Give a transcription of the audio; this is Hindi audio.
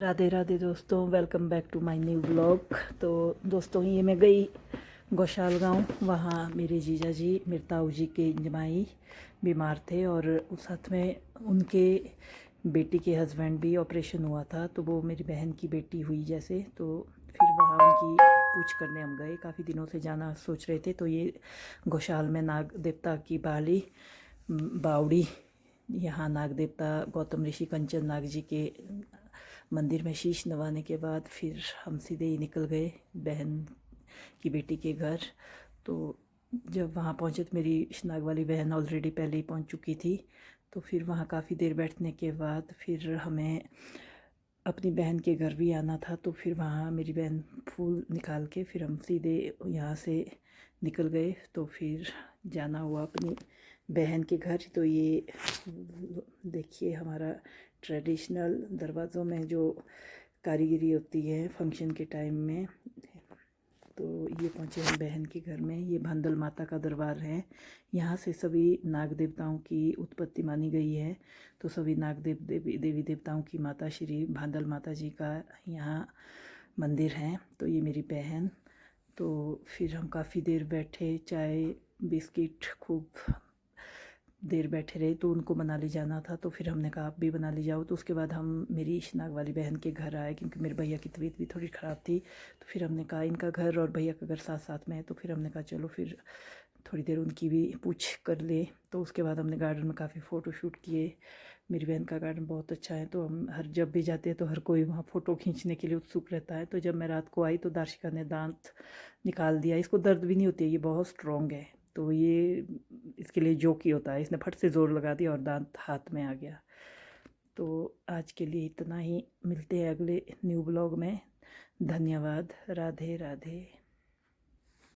राधे राधे दोस्तों, welcome back to my new blog. तो दोस्तों, ये मैं गई गौशाल गांव। वहाँ मेरे जीजा जी, मेरे ताऊ जी के जमाई बीमार थे और उस साथ में उनके बेटी के हस्बैंड भी ऑपरेशन हुआ था। तो वो मेरी बहन की बेटी हुई जैसे। तो फिर वहाँ उनकी पूछ करने हम गए। काफ़ी दिनों से जाना सोच रहे थे। तो ये गौशाल में नाग देवता की बावड़ी, यहाँ नाग देवता गौतम ऋषि कंचन नाग जी के मंदिर में शीश नवाने के बाद फिर हम सीधे ही निकल गए बहन की बेटी के घर। तो जब वहाँ पहुँचे तो मेरी नाग वाली बहन ऑलरेडी पहले ही पहुँच चुकी थी। तो फिर वहाँ काफ़ी देर बैठने के बाद फिर हमें अपनी बहन के घर भी आना था। तो फिर वहाँ मेरी बहन फूल निकाल के फिर हम सीधे यहाँ से निकल गए। तो फिर जाना हुआ अपनी बहन के घर। तो ये देखिए हमारा ट्रेडिशनल दरवाज़ों में जो कारीगरी होती है फंक्शन के टाइम में। तो ये पहुँचे हम बहन के घर में। ये भांदल माता का दरबार है। यहाँ से सभी नाग देवताओं की उत्पत्ति मानी गई है। तो सभी नाग देवी देवताओं की माता श्री भांदल माता जी का यहाँ मंदिर है। तो ये मेरी बहन। तो फिर हम काफ़ी देर बैठे, चाय बिस्किट खूब देर बैठे रहे। तो उनको मनाली जाना था। तो फिर हमने कहा आप भी मनाली जाओ। तो उसके बाद हम मेरी नाग वाली बहन के घर आए, क्योंकि मेरे भैया की तबीयत भी थोड़ी ख़राब थी। तो फिर हमने कहा इनका घर और भैया का घर साथ साथ में है। तो फिर हमने कहा चलो फिर थोड़ी देर उनकी भी पूछ कर ले। तो उसके बाद हमने गार्डन में काफ़ी फ़ोटो शूट किए। मेरी बहन का गार्डन बहुत अच्छा है। तो हम जब भी जाते हैं तो हर कोई वहाँ फ़ोटो खींचने के लिए उत्सुक रहता है। तो जब मैं रात को आई तो दार्शिका ने दांत निकाल दिया। इसको दर्द भी नहीं होती है, ये बहुत स्ट्रॉन्ग है। तो ये इसके लिए जोक ही होता है। इसने फट से ज़ोर लगा दिया और दांत हाथ में आ गया। तो आज के लिए इतना ही। मिलते हैं अगले न्यू ब्लॉग में। धन्यवाद। राधे राधे।